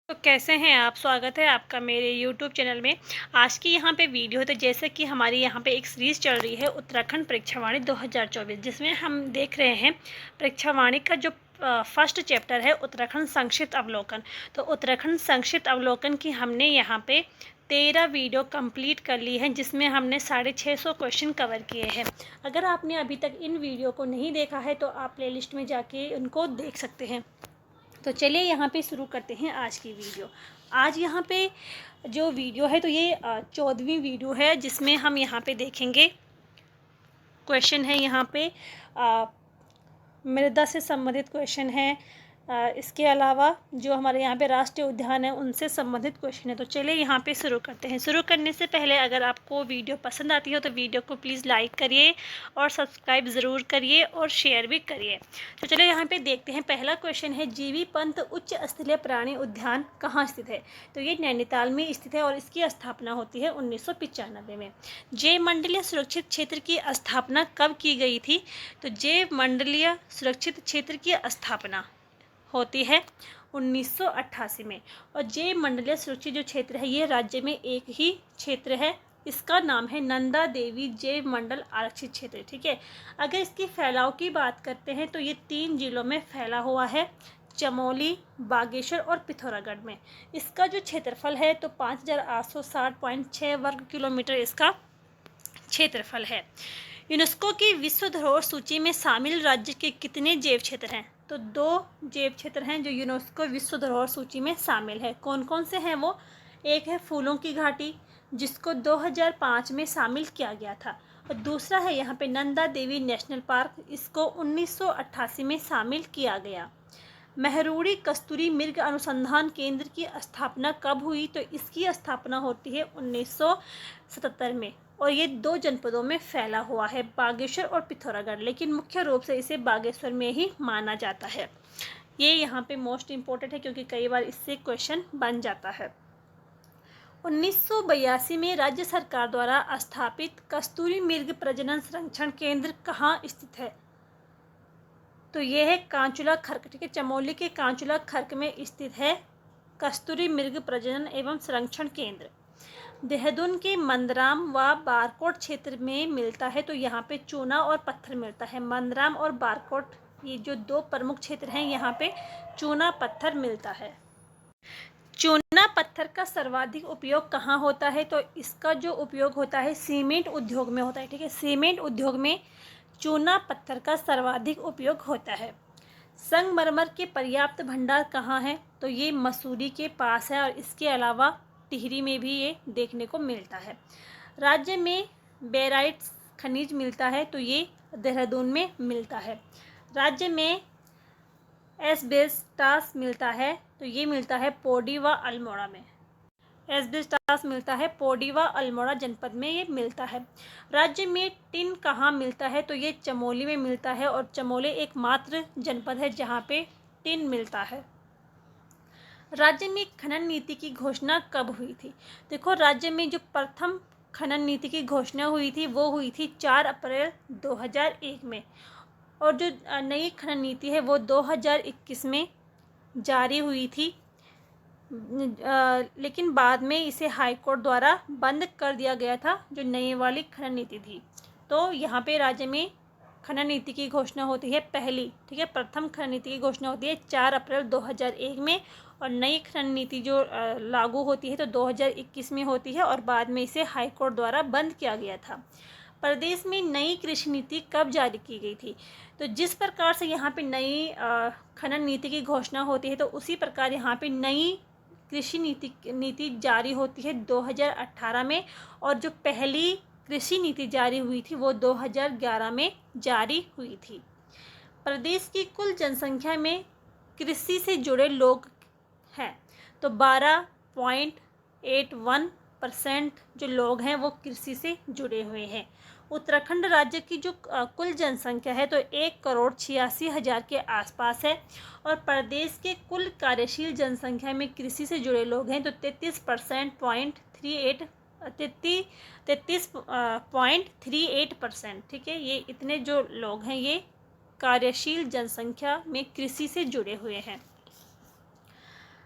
तो कैसे हैं आप। स्वागत है आपका मेरे YouTube चैनल में। आज की यहाँ पे वीडियो है। तो जैसे कि हमारी यहाँ पे एक सीरीज़ चल रही है उत्तराखंड परीक्षावाणी 2024, जिसमें हम देख रहे हैं परीक्षावाणी का जो फर्स्ट चैप्टर है उत्तराखंड संक्षिप्त अवलोकन। तो उत्तराखंड संक्षिप्त अवलोकन की हमने यहाँ पे 13 वीडियो कंप्लीट कर ली है, जिसमें हमने 650 क्वेश्चन कवर किए हैं। अगर आपने अभी तक इन वीडियो को नहीं देखा है तो आप प्लेलिस्ट में जाके उनको देख सकते हैं। तो चलिए यहाँ पे शुरू करते हैं आज की वीडियो। आज यहाँ पे जो वीडियो है तो ये 14वीं वीडियो है, जिसमें हम यहाँ पे देखेंगे क्वेश्चन है यहाँ पे मृदा से संबंधित क्वेश्चन है। इसके अलावा जो हमारे यहाँ पे राष्ट्रीय उद्यान है उनसे संबंधित क्वेश्चन है। तो चलिए यहाँ पे शुरू करते हैं। शुरू करने से पहले अगर आपको वीडियो पसंद आती हो तो वीडियो को प्लीज़ लाइक करिए और सब्सक्राइब ज़रूर करिए और शेयर भी करिए। तो चलिए यहाँ पे देखते हैं। पहला क्वेश्चन है, जीवी पंत उच्च स्तरीय प्राणी उद्यान कहाँ स्थित है। तो ये नैनीताल में स्थित है और इसकी स्थापना होती है 1995 में। जैव मंडलीय सुरक्षित क्षेत्र की स्थापना कब की गई थी। तो जैव मंडलीय सुरक्षित क्षेत्र की स्थापना होती है 1988 में। और जैव मंडलीय सुरक्षित जो क्षेत्र है ये राज्य में एक ही क्षेत्र है, इसका नाम है नंदा देवी जैव मंडल आरक्षित क्षेत्र। ठीक है। अगर इसकी फैलाव की बात करते हैं तो ये 3 जिलों में फैला हुआ है, चमोली, बागेश्वर और पिथौरागढ़ में। इसका जो क्षेत्रफल है तो 5860.6 वर्ग किलोमीटर इसका क्षेत्रफल है। यूनेस्को की विश्व धरोहर सूची में शामिल राज्य के कितने जैव क्षेत्र हैं। तो 2 जैव क्षेत्र हैं जो यूनेस्को विश्व धरोहर सूची में शामिल है। कौन कौन से हैं वो। एक है फूलों की घाटी, जिसको 2005 में शामिल किया गया था। और दूसरा है यहाँ पे नंदा देवी नेशनल पार्क, इसको 1988 में शामिल किया गया। महरूड़ी कस्तूरी मृग अनुसंधान केंद्र की स्थापना कब हुई। तो इसकी स्थापना होती है 1977 में और ये 2 जनपदों में फैला हुआ है, बागेश्वर और पिथौरागढ़, लेकिन मुख्य रूप से इसे बागेश्वर में ही माना जाता है। ये यहाँ पे मोस्ट इम्पोर्टेंट है क्योंकि कई बार इससे क्वेश्चन बन जाता है। 1982 में राज्य सरकार द्वारा स्थापित कस्तूरी मृग प्रजनन संरक्षण केंद्र कहाँ स्थित है। तो ये है कांचुला खर्क। ठीक है। चमोली के कांचुला खर्क में स्थित है कस्तूरी मृग प्रजनन एवं संरक्षण केंद्र। देहरादून के मंदराम व बारकोट क्षेत्र में मिलता है। तो यहाँ पे चूना और पत्थर मिलता है। मंदराम और बारकोट ये जो 2 प्रमुख क्षेत्र हैं, यहाँ पे चूना पत्थर मिलता है। चूना पत्थर का सर्वाधिक उपयोग कहाँ होता है। तो इसका जो उपयोग होता है सीमेंट उद्योग में होता है। ठीक है। सीमेंट उद्योग में चूना पत्थर का सर्वाधिक उपयोग होता है। संगमरमर के पर्याप्त भंडार कहाँ है। तो ये मसूरी के पास है और इसके अलावा टिहरी में भी ये देखने को मिलता है। राज्य में बेराइट खनिज मिलता है। तो ये देहरादून में मिलता है। राज्य में एस्बेस्टास मिलता है। तो ये मिलता है पौड़ी व अल्मोड़ा में। एस्बेस्टास मिलता है पौड़ी व अल्मोड़ा जनपद में ये मिलता है। राज्य में टिन कहाँ मिलता है। तो ये चमोली में मिलता है और चमोली एकमात्र जनपद है जहाँ पे टिन मिलता है। राज्य में खनन नीति की घोषणा कब हुई थी। देखो, राज्य में जो प्रथम खनन नीति की घोषणा हुई थी वो हुई थी 4 अप्रैल 2001 में और जो नई खनन नीति है वो 2021 में जारी हुई थी। लेकिन बाद में इसे हाईकोर्ट द्वारा बंद कर दिया गया था, जो नई वाली खनन नीति थी। तो यहाँ पे राज्य में खनन नीति की घोषणा होती है पहली। ठीक है। प्रथम खनन नीति की घोषणा होती है 4 अप्रैल 2001 में और नई खनन नीति जो लागू होती है तो 2021 में होती है और बाद में इसे हाईकोर्ट द्वारा बंद किया गया था। प्रदेश में नई कृषि नीति कब जारी की गई थी। तो जिस प्रकार से यहाँ पे नई खनन नीति की घोषणा होती है तो उसी प्रकार यहाँ पे नई कृषि नीति जारी होती है 2018 में और जो पहली कृषि नीति जारी हुई थी वो 2011 में जारी हुई थी। प्रदेश की कुल जनसंख्या में कृषि से जुड़े लोग हैं तो 12.81% जो लोग हैं वो कृषि से जुड़े हुए हैं। उत्तराखंड राज्य की जो कुल जनसंख्या है तो 1,86,000 के आसपास है और प्रदेश के कुल कार्यशील जनसंख्या में कृषि से जुड़े लोग हैं तो 33.38%। ठीक है। ये इतने जो लोग हैं ये कार्यशील जनसंख्या में कृषि से जुड़े हुए हैं।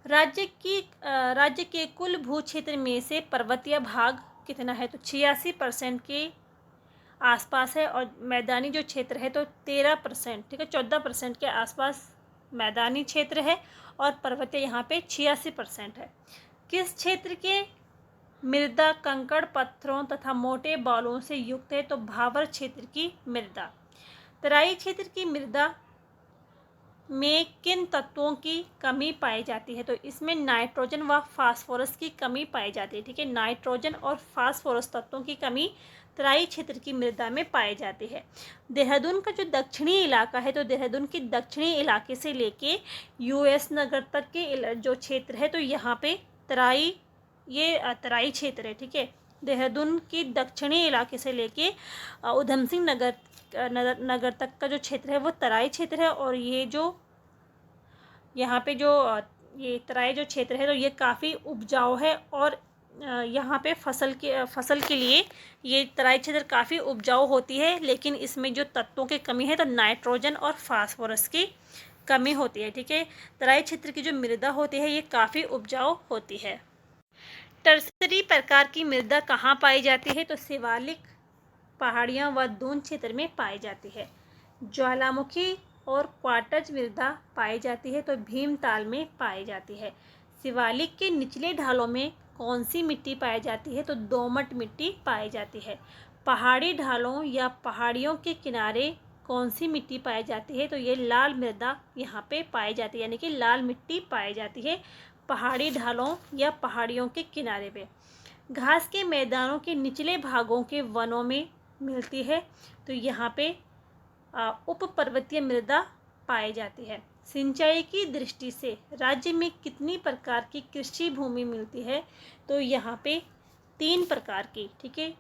राज्य के कुल भू क्षेत्र में से पर्वतीय भाग कितना है, तो 86% के आसपास है, और मैदानी जो क्षेत्र है तो 13%, ठीक है, 14% के आसपास मैदानी क्षेत्र है, और पर्वतीय यहाँ पे 86% है। किस क्षेत्र के मृदा कंकड़ पत्थरों तथा मोटे बालों से युक्त है, तो भावर क्षेत्र की मृदा। तराई क्षेत्र की मृदा में किन तत्वों की कमी पाई जाती है, तो इसमें नाइट्रोजन व फास्फोरस की कमी पाई जाती है, ठीक है, नाइट्रोजन और फास्फोरस तत्वों की कमी तराई क्षेत्र की मृदा में पाई जाती है। देहरादून का जो दक्षिणी इलाका है, तो देहरादून के दक्षिणी इलाके से लेके यूएस नगर तक के जो क्षेत्र है, तो यहाँ पे तराई क्षेत्र है, ठीक है। देहरादून की दक्षिणी इलाके से लेके उधम सिंह नगर तक का जो क्षेत्र है वो तराई क्षेत्र है, और ये जो यहाँ पे जो ये तराई जो क्षेत्र है तो ये काफ़ी उपजाऊ है, और यहाँ पे फसल के लिए ये तराई क्षेत्र काफ़ी उपजाऊ होती है, लेकिन इसमें जो तत्वों की कमी है तो नाइट्रोजन और फास्फोरस की कमी होती है, ठीक है। तराई क्षेत्र की जो मृदा होती है ये काफ़ी उपजाऊ होती है। टर्सरी प्रकार की मृदा कहाँ पाई जाती है, तो शिवालिक, पहाड़ियाँ व दून क्षेत्र में पाई जाती है। ज्वालामुखी और क्वार्टज मृदा पाई जाती है, तो भीमताल में पाई जाती है। शिवालिक के निचले ढालों में कौन सी मिट्टी पाई जाती है, तो दोमट मिट्टी पाई जाती है। पहाड़ी ढालों या पहाड़ियों के किनारे कौन सी मिट्टी पाई जाती है, तो ये लाल मृदा यहाँ पे पाई जाती है, यानी कि लाल मिट्टी पाई जाती है पहाड़ी ढालों या पहाड़ियों के किनारे पे। घास के मैदानों के निचले भागों के वनों में मिलती है, तो यहाँ पे उप पर्वतीय मृदा पाई जाती है। सिंचाई की दृष्टि से राज्य में कितनी प्रकार की कृषि भूमि मिलती है, तो यहाँ पे 3 प्रकार की, ठीक है,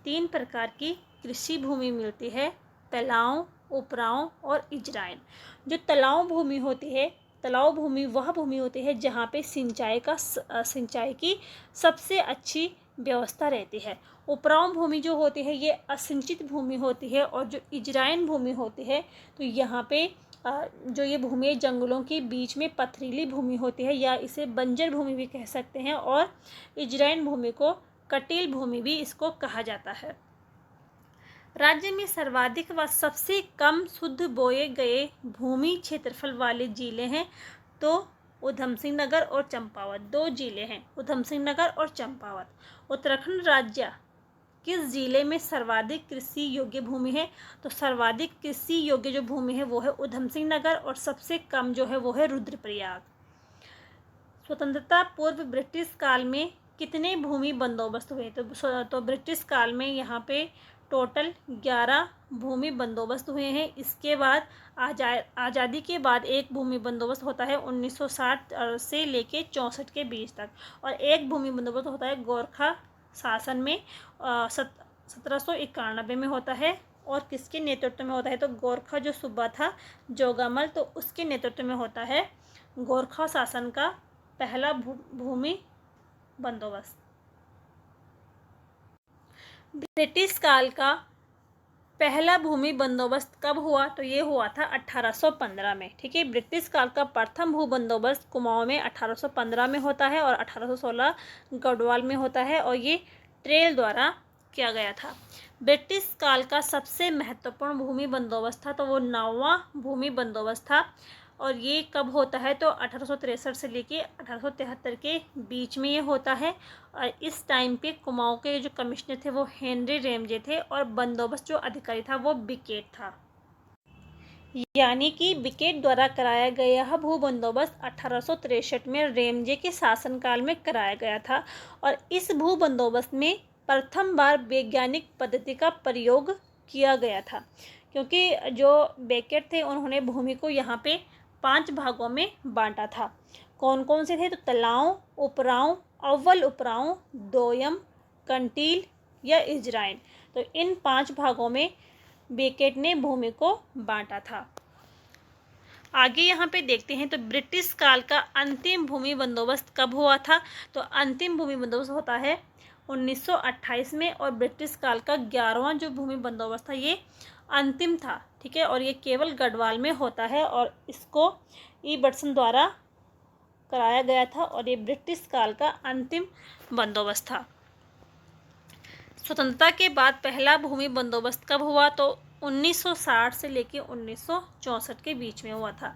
3 प्रकार की कृषि भूमि मिलती है, तलाव, उपराव और इजराइन। जो तलाव भूमि होती है, तलाव भूमि वह भूमि होती है जहाँ पे सिंचाई की सबसे अच्छी व्यवस्था रहती है। उपराव भूमि जो होती है ये असिंचित भूमि होती है, और जो इजराइन भूमि होती है तो यहाँ पे जो ये भूमि जंगलों के बीच में पथरीली भूमि होती है, या इसे बंजर भूमि भी कह सकते हैं, और इजराइन भूमि को कटील भूमि भी इसको कहा जाता है। राज्य में सर्वाधिक व सबसे कम शुद्ध बोए गए भूमि क्षेत्रफल वाले जिले हैं, तो उधम सिंह नगर और चंपावत, 2 जिले हैं, उधम सिंह नगर और चंपावत। उत्तराखंड राज्य किस जिले में सर्वाधिक कृषि योग्य भूमि है, तो सर्वाधिक कृषि योग्य जो भूमि है वो है उधम सिंह नगर, और सबसे कम जो है वो है रुद्रप्रयाग। स्वतंत्रता पूर्व ब्रिटिश काल में कितने भूमि बंदोबस्त हुए, तो ब्रिटिश काल में यहाँ पे टोटल 11 भूमि बंदोबस्त हुए हैं। इसके बाद आज़ादी के बाद एक भूमि बंदोबस्त होता है 1960 से लेके 64 के बीच तक, और एक भूमि बंदोबस्त होता है गोरखा शासन में 1791 में होता है, और किसके नेतृत्व में होता है, तो गोरखा जो सूबा था जोगामल, तो उसके नेतृत्व में होता है गोरखा शासन का पहला भूमि बंदोबस्त। ब्रिटिश काल का पहला भूमि बंदोबस्त कब हुआ, तो ये हुआ था 1815 में, ठीक है। ब्रिटिश काल का प्रथम भू बंदोबस्त कुमाऊं में 1815 में होता है, और 1816 गढ़वाल में होता है, और ये ट्रेल द्वारा किया गया था। ब्रिटिश काल का सबसे महत्वपूर्ण भूमि बंदोबस्त था, तो वो 9वां भूमि बंदोबस्त था, और ये कब होता है, तो 1863 से लेके 1873 के बीच में ये होता है। और इस टाइम पे कुमाऊं के जो कमिश्नर थे वो हेनरी रेमजे थे, और बंदोबस्त जो अधिकारी था वो बिकेट था, यानी कि बिकेट द्वारा कराया गया यह भू बंदोबस्त 1863 में रेमजे के शासनकाल में कराया गया था। और इस भू बंदोबस्त में प्रथम बार वैज्ञानिक पद्धति का प्रयोग किया गया था, क्योंकि जो बिकेट थे उन्होंने भूमि को यहाँ पे 5 भागों में बांटा था। कौन कौन से थे, तो तलाव, उपराव, अव्वल उपराव, दोयम, कंटील या इजराइन। तो इन 5 भागों में बिकेट ने भूमि को बांटा था। आगे यहाँ पे देखते हैं, तो ब्रिटिश काल का अंतिम भूमि बंदोबस्त कब हुआ था, तो अंतिम भूमि बंदोबस्त होता है 1928 में, और ब्रिटिश काल का 11वां जो भूमि बंदोबस्त था ये अंतिम था, ठीक है, और ये केवल गढ़वाल में होता है, और इसको ईबर्सन द्वारा कराया गया था और ये ब्रिटिश काल का अंतिम बंदोबस्त था। स्वतंत्रता के बाद पहला भूमि बंदोबस्त कब हुआ? तो 1960 से लेकर 1964 के बीच में हुआ था।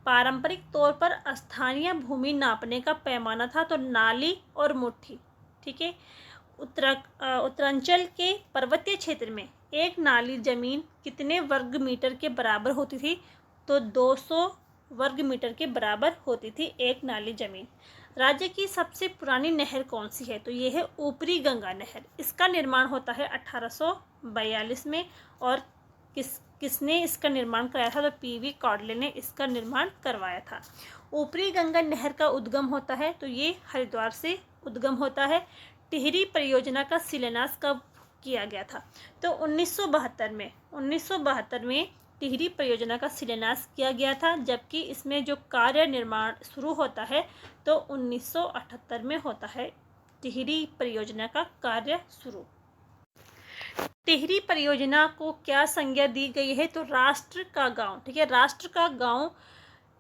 पारंपरिक तौर पर स्थानीय भूमि नापने का पैमाना था तो नाली और मुट्ठी। ठीक है। उत्तरांचल के पर्वतीय क्षेत्र में एक नाली जमीन कितने वर्ग मीटर के बराबर होती थी? तो 200 वर्ग मीटर के बराबर होती थी एक नाली जमीन। राज्य की सबसे पुरानी नहर कौन सी है? तो ये है ऊपरी गंगा नहर। इसका निर्माण होता है 1842 में और किसने इसका निर्माण कराया था? तो पीवी कॉडले ने इसका निर्माण करवाया था। ऊपरी गंगा नहर का उद्गम होता है तो ये हरिद्वार से उद्गम होता है। टिहरी परियोजना का शिलान्यास कब किया गया था? तो 1972 में टिहरी परियोजना का शिलान्यास किया गया था, जबकि इसमें जो कार्य निर्माण शुरू होता है तो 1978 में होता है टिहरी परियोजना का कार्य शुरू। टिहरी परियोजना को क्या संज्ञा दी गई है? तो राष्ट्र का गांव। ठीक है, राष्ट्र का गांव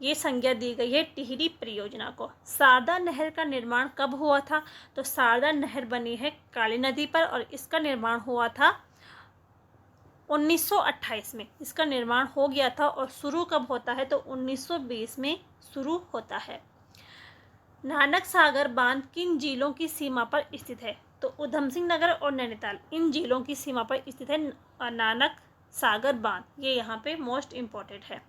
ये संज्ञा दी गई है टिहरी परियोजना को। शारदा नहर का निर्माण कब हुआ था? तो शारदा नहर बनी है काली नदी पर और इसका निर्माण हुआ था 1928 में। इसका निर्माण हो गया था और शुरू कब होता है? तो 1920 में शुरू होता है। नानक सागर बांध किन जिलों की सीमा पर स्थित है? तो उधम सिंह नगर और नैनीताल इन जिलों की सीमा पर स्थित है नानक सागर बांध। ये यहाँ पे मोस्ट इम्पोर्टेंट है।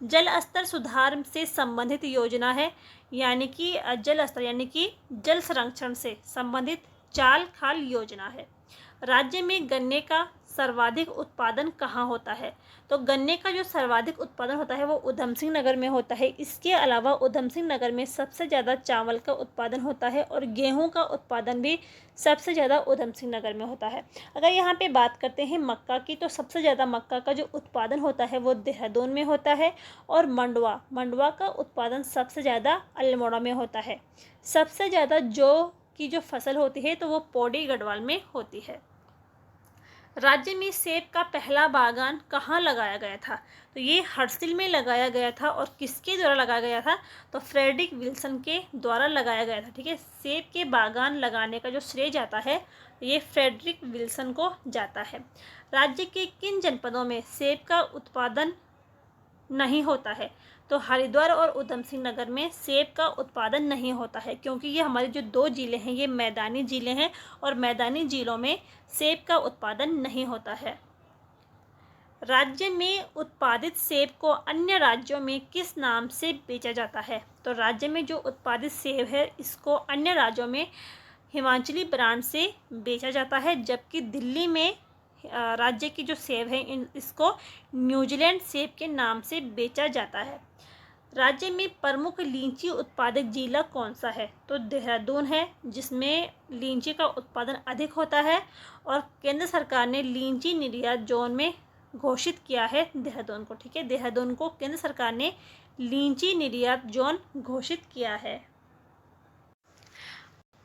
जल स्तर सुधार से संबंधित योजना है, यानी कि जल स्तर यानी कि जल संरक्षण से संबंधित चाल खाल योजना है। राज्य में गन्ने का सर्वाधिक उत्पादन कहाँ होता है? तो गन्ने का जो सर्वाधिक उत्पादन होता है वो उधम सिंह नगर में होता है। इसके अलावा उधम सिंह नगर में सबसे ज़्यादा चावल का उत्पादन होता है और गेहूं का उत्पादन भी सबसे ज़्यादा उधम सिंह नगर में होता है। अगर यहाँ पे बात करते हैं मक्का की, तो सबसे ज़्यादा मक्का का जो उत्पादन होता है वो देहरादून में होता है और मंडवा का उत्पादन सबसे ज़्यादा अल्मोड़ा में होता है। सबसे ज़्यादा जौ की जो फसल होती है तो वो पौड़ी गढ़वाल में होती है। राज्य में सेब का पहला बागान कहाँ लगाया गया था? तो ये हर्सिल में लगाया गया था और किसके द्वारा लगाया गया था? तो फ्रेडरिक विल्सन के द्वारा लगाया गया था। ठीक है, सेब के बागान लगाने का जो श्रेय जाता है ये फ्रेडरिक विल्सन को जाता है। राज्य के किन जनपदों में सेब का उत्पादन नहीं होता है? तो हरिद्वार और उधम सिंह नगर में सेब का उत्पादन नहीं होता है, क्योंकि ये हमारे जो दो जिले हैं ये मैदानी जिले हैं और मैदानी जिलों में सेब का उत्पादन नहीं होता है। राज्य में उत्पादित सेब को अन्य राज्यों में किस नाम से बेचा जाता है? तो राज्य में जो उत्पादित सेब है इसको अन्य राज्यों में हिमाचली ब्रांड से बेचा जाता है, जबकि दिल्ली में राज्य की जो सेब है इसको न्यूजीलैंड सेब के नाम से बेचा जाता है। राज्य में प्रमुख लीची उत्पादक जिला कौन सा है? तो देहरादून है, जिसमें लीची का उत्पादन अधिक होता है और केंद्र सरकार ने लीची निर्यात जोन में घोषित किया है देहरादून को। ठीक है, देहरादून को केंद्र सरकार ने लीची निर्यात जोन घोषित किया है।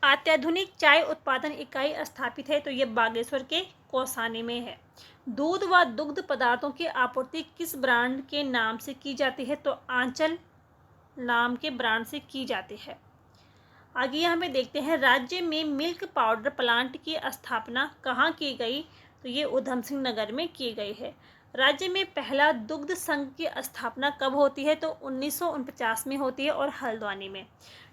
अत्याधुनिक चाय उत्पादन इकाई स्थापित है तो ये बागेश्वर के कौसानी में है। दूध व दुग्ध पदार्थों की आपूर्ति किस ब्रांड के नाम से की जाती है? तो आंचल नाम के ब्रांड से की जाती है। आगे यहाँ पे देखते हैं राज्य में मिल्क पाउडर प्लांट की स्थापना कहाँ की गई? तो ये उधम सिंह नगर में की गई है। राज्य में पहला दुग्ध संघ की स्थापना कब होती है? तो 1949 में होती है और हल्द्वानी में।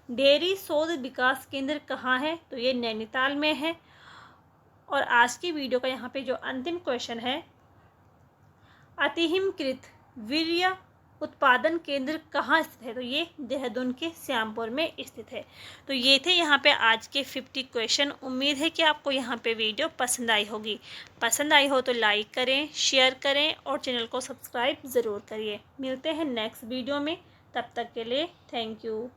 डेयरी शोध विकास केंद्र कहाँ है? तो ये नैनीताल में है। और आज की वीडियो का यहाँ पे जो अंतिम क्वेश्चन है, अतिहिमकृत वीर्य उत्पादन केंद्र कहाँ स्थित है? तो ये देहरादून के श्यामपुर में स्थित है। तो ये थे यहाँ पे आज के 50 क्वेश्चन। उम्मीद है कि आपको यहाँ पे वीडियो पसंद आई होगी। पसंद आई हो तो लाइक करें, शेयर करें और चैनल को सब्सक्राइब ज़रूर करिए। मिलते हैं नेक्स्ट वीडियो में, तब तक के लिए थैंक यू।